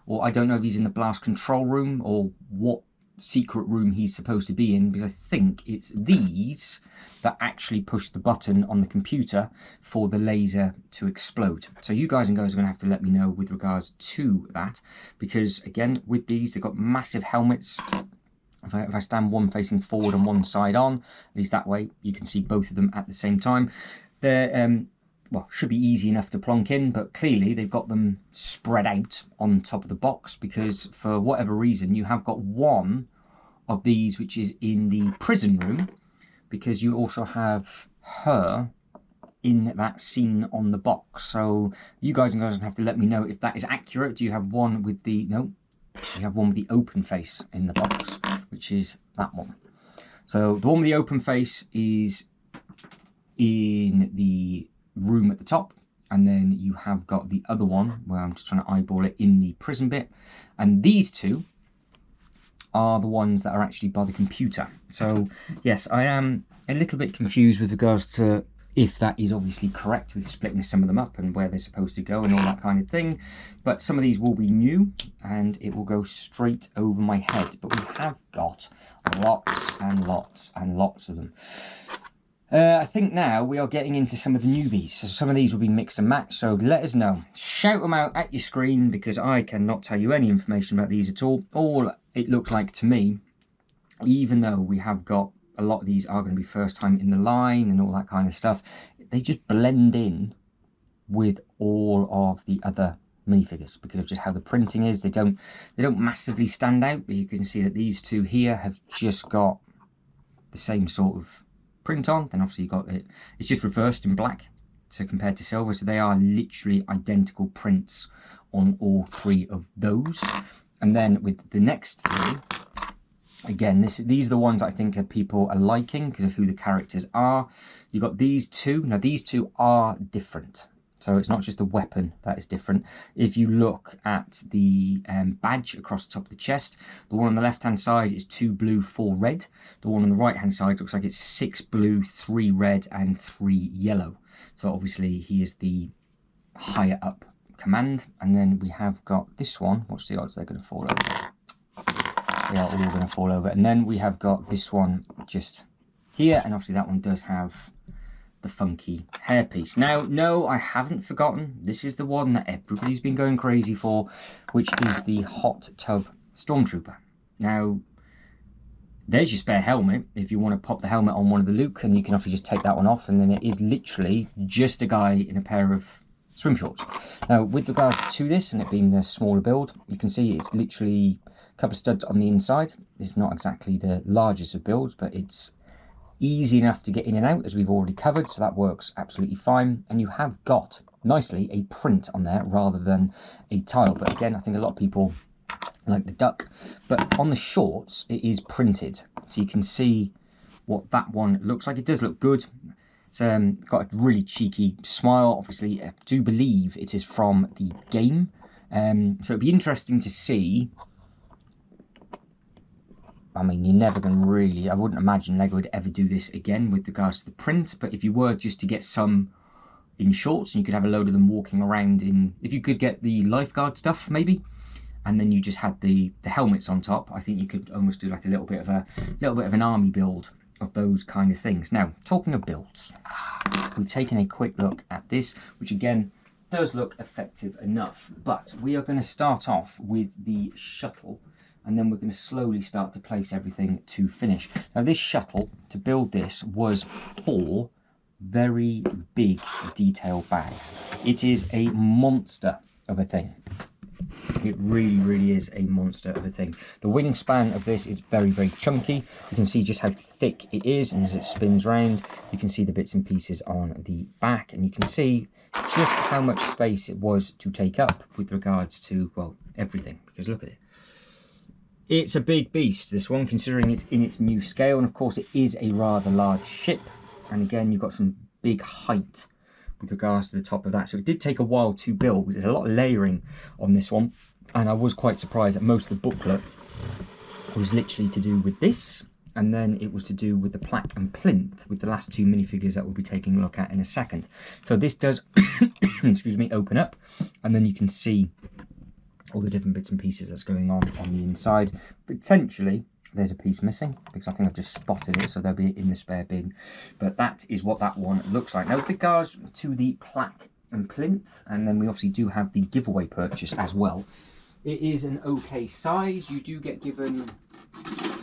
or I don't know if he's in the blast control room or what secret room he's supposed to be in, because I think it's these that actually push the button on the computer for the laser to explode. So you guys and girls are going to have to let me know with regards to that, because again, with these, they've got massive helmets. If I stand one facing forward and one side on, at least that way you can see both of them at the same time. They're, well, should be easy enough to plonk in, but clearly they've got them spread out on top of the box, because for whatever reason you have got one of these which is in the prison room, because you also have her in that scene on the box. So you guys and girls have to let me know if that is accurate. Do you have one with the, no, you have one with the open face in the box, which is that one. So the one with the open face is in the room at the top, and then you have got the other one where I'm just trying to eyeball it in the prison bit, and these two are the ones that are actually by the computer. So yes, I am a little bit confused with regards to if that is obviously correct with splitting some of them up and where they're supposed to go and all that kind of thing, but some of these will be new and it will go straight over my head. But we have got lots and lots and lots of them. I think now we are getting into some of the newbies. So some of these will be mixed and matched, so let us know. Shout them out at your screen, because I cannot tell you any information about these at all. All it looks like to me, even though we have got a lot of these are going to be first time in the line and all that kind of stuff, they just blend in with all of the other minifigures because of just how the printing is. They don't massively stand out, but you can see that these two here have just got the same sort of print on. Then obviously you got it's just reversed in black, so compared to silver, so they are literally identical prints on all three of those. And then with the next three, again, these are the ones I think people are liking because of who the characters are. You got these two. Now these two are different, so it's not just the weapon that is different. If you look at the badge across the top of the chest, the one on the left hand side is 2 blue, 4 red. The one on the right hand side looks like it's 6 blue, 3 red and 3 yellow. So obviously he is the higher up command. And then we have got this one. What's the odds they're going to fall over? They are all going to fall over. And then we have got this one just here, and obviously that one does have the funky hairpiece. Now, no, I haven't forgotten. This is the one that everybody's been going crazy for, which is the hot tub stormtrooper. Now, there's your spare helmet. If you want to pop the helmet on one of the Luke, and you can obviously just take that one off, and then it is literally just a guy in a pair of swim shorts. Now, with regard to this, and it being the smaller build, you can see it's literally a couple of studs on the inside. It's not exactly the largest of builds, but it's easy enough to get in and out, as we've already covered, so that works absolutely fine. And you have got nicely a print on there rather than a tile, but again, I think a lot of people like the duck, but on the shorts it is printed, so you can see what that one looks like. It does look good. It's got a really cheeky smile. Obviously, I do believe it is from the game, so it'd be interesting to see. I mean, you're never going to really, I wouldn't imagine Lego would ever do this again with regards to the print, but if you were just to get some in shorts, and you could have a load of them walking around in, if you could get the lifeguard stuff maybe, and then you just had the helmets on top, I think you could almost do like a little bit of an army build of those kind of things. Now, talking of builds, we've taken a quick look at this, which again does look effective enough, but we are going to start off with the shuttle, and then we're going to slowly start to place everything to finish. Now, this shuttle, to build this, was 4 very big detail bags. It is a monster of a thing. It really is a monster of a thing. The wingspan of this is very chunky. You can see just how thick it is, and as it spins round, you can see the bits and pieces on the back, and you can see just how much space it was to take up with regards to, well, everything, because look at it. It's a big beast, this one, considering it's in its new scale, and of course it is a rather large ship, and again you've got some big height with regards to the top of that. So it did take a while to build, because there's a lot of layering on this one, and I was quite surprised that most of the booklet was literally to do with this, and then it was to do with the plaque and plinth with the last 2 minifigures that we'll be taking a look at in a second. So this does excuse me, open up, and then you can see all the different bits and pieces that's going on the inside. Potentially there's a piece missing, because I think I've just spotted it, so they'll be in the spare bin. But that is what that one looks like. Now, with regards to the plaque and plinth, and then we obviously do have the giveaway purchase as well. It is an okay size. You do get given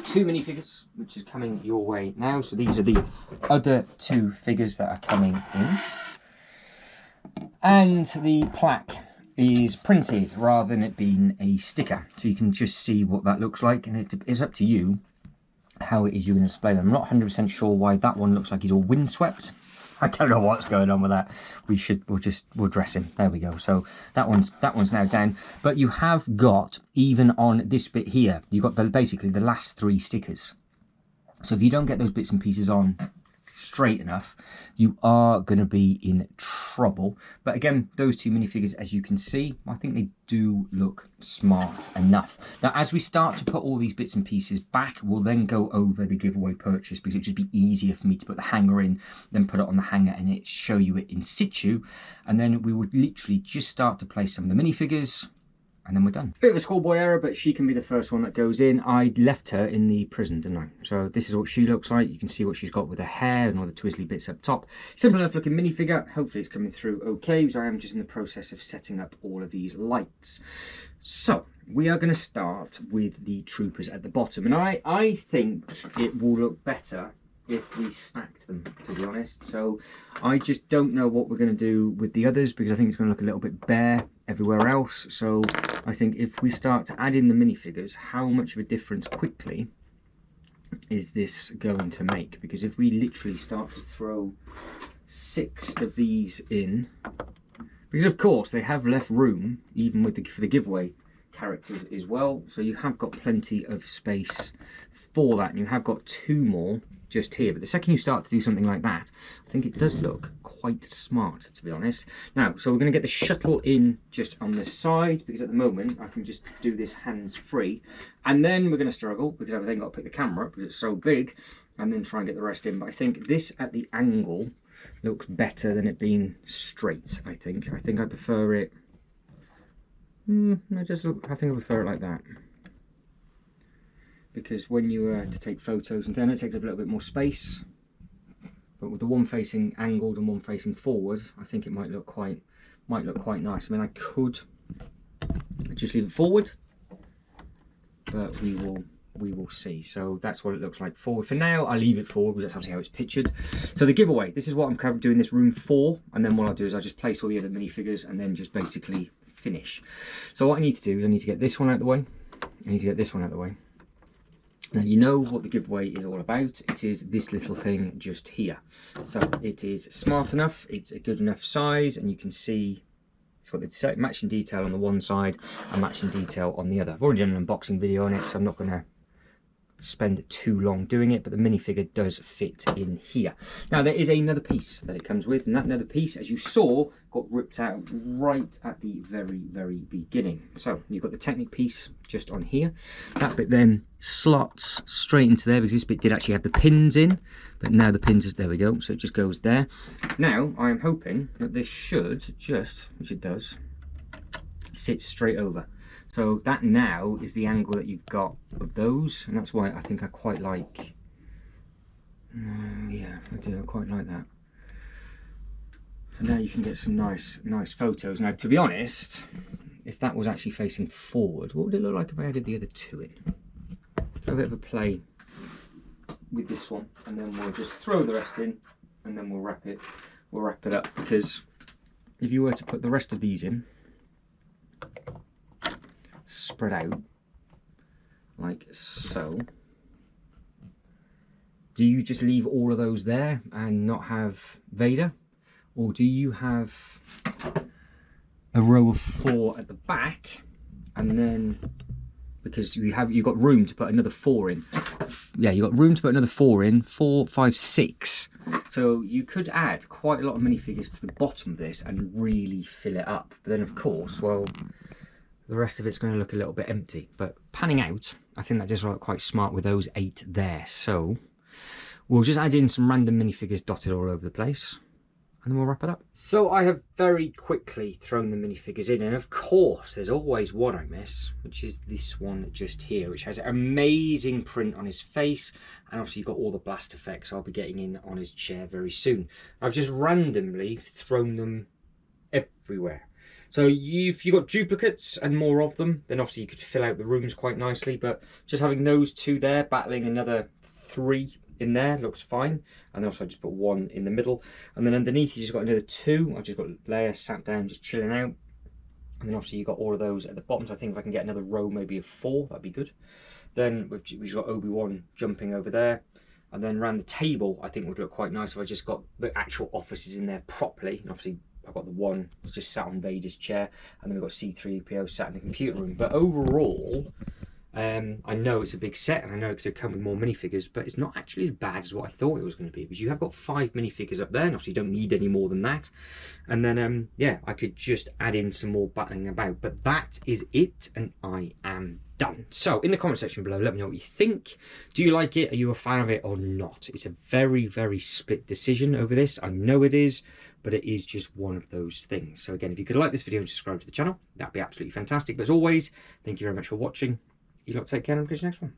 2 minifigures, which is coming your way now. So these are the other 2 figures that are coming in. And the plaque is printed rather than it being a sticker, so you can just see what that looks like, and it is up to you how it is you're going to display them. I'm not 100% sure why that one looks like he's all windswept. I don't know what's going on with that. We'll dress him. There we go. So that one's now down, but you have got, even on this bit here, you've got basically the last 3 stickers. So if you don't get those bits and pieces on straight enough, you are going to be in trouble. But again, those 2 minifigures, as you can see, I think they do look smart enough. Now, as we start to put all these bits and pieces back, we'll then go over the giveaway purchase, because it would just be easier for me to put the hanger in, then put it on the hanger and it show you it in situ, and then we would literally just start to place some of the minifigures, and then we're done. Bit of a schoolboy error, but she can be the first one that goes in. I left her in the prison, didn't I? So this is what she looks like. You can see what she's got with her hair and all the twizzly bits up top. Simple enough looking minifigure. Hopefully it's coming through okay, because I am just in the process of setting up all of these lights. So we are going to start with the troopers at the bottom, and I think it will look better if we stacked them, to be honest. So I just don't know what we're going to do with the others, because I think it's going to look a little bit bare everywhere else. So I think if we start to add in the minifigures, how much of a difference quickly is this going to make? Because if we literally start to throw 6 of these in, because of course they have left room even with for the giveaway characters as well, so you have got plenty of space for that, and you have got 2 more just here. But the second you start to do something like that, I think it does look quite smart, to be honest. Now, so we're going to get the shuttle in just on this side, because at the moment I can just do this hands free, and then we're going to struggle, because I've then got to pick the camera up because it's so big, and then try and get the rest in. But I think this at the angle looks better than it being straight. I think I prefer it. I think I prefer it like that, because when you to take photos and then it takes up a little bit more space, but with the one facing angled and one facing forward, I think it might look quite nice. I mean, I could just leave it forward, but we will see. So that's what it looks like forward. For now, I'll leave it forward, because that's obviously how it's pictured. So the giveaway, this is what I'm doing this room for, and then what I'll do is I'll just place all the other minifigures and then just basically finish. So what I need to do is I need to get this one out of the way. I need to get this one out of the way. Now, you know what the giveaway is all about. It is this little thing just here. So it is smart enough, it's a good enough size, and you can see it's got the matching detail on the one side and matching detail on the other. I've already done an unboxing video on it, so I'm not going to spend too long doing it, but the minifigure does fit in here. Now, there is another piece that it comes with, and that another piece, as you saw, got ripped out right at the very beginning. So you've got the Technic piece just on here. That bit then slots straight into there, because this bit did actually have the pins in, but now the pins is, there we go, so it just goes there. Now I am hoping that this should just, which it does, sit straight over. So that now is the angle that you've got of those, and that's why I think I quite like Yeah, I do. I quite like that. And now you can get some nice photos. Now, to be honest, if that was actually facing forward, what would it look like if I added the other two in? So a bit of a play with this one, and then we'll just throw the rest in, and then we'll wrap it up. Because if you were to put the rest of these in, spread out like so, do you just leave all of those there and not have Vader? Or do you have a row of 4 at the back, and then because you've got room to put another 4 in. Yeah, you've got room to put another 4 in, 4, 5, 6. So you could add quite a lot of minifigures to the bottom of this and really fill it up. But then of course, well, the rest of it's going to look a little bit empty. But panning out, I think that just looked quite smart with those 8 there. So we'll just add in some random minifigures dotted all over the place, and then we'll wrap it up. So I have very quickly thrown the minifigures in, and of course there's always one I miss, which is this one just here, which has an amazing print on his face, and obviously you've got all the blast effects. I'll be getting in on his chair very soon. I've just randomly thrown them everywhere. So if you've got duplicates and more of them, then obviously you could fill out the rooms quite nicely, but just having those 2 there battling another 3 in there looks fine. And then also I just put 1 in the middle, and then underneath you just got another 2. I've just got Leia sat down just chilling out, and then obviously you've got all of those at the bottom. So I think if I can get another row maybe of 4, that'd be good. Then we've got Obi-Wan jumping over there, and then around the table I think would look quite nice if I just got the actual offices in there properly. And obviously I've got the one that's just sat on Vader's chair, and then we've got C-3PO sat in the computer room. But overall, I know it's a big set, and I know it could come with more minifigures, but it's not actually as bad as what I thought it was going to be, because you have got 5 minifigures up there, and obviously you don't need any more than that. And then, yeah, I could just add in some more battling about, but that is it, and I am done. So in the comment section below, let me know what you think. Do you like it? Are you a fan of it or not? It's a very split decision over this. I know it is, but it is just one of those things. So again, if you could like this video and subscribe to the channel, that'd be absolutely fantastic. But as always, thank you very much for watching. You lot take care, and I'll catch you next one.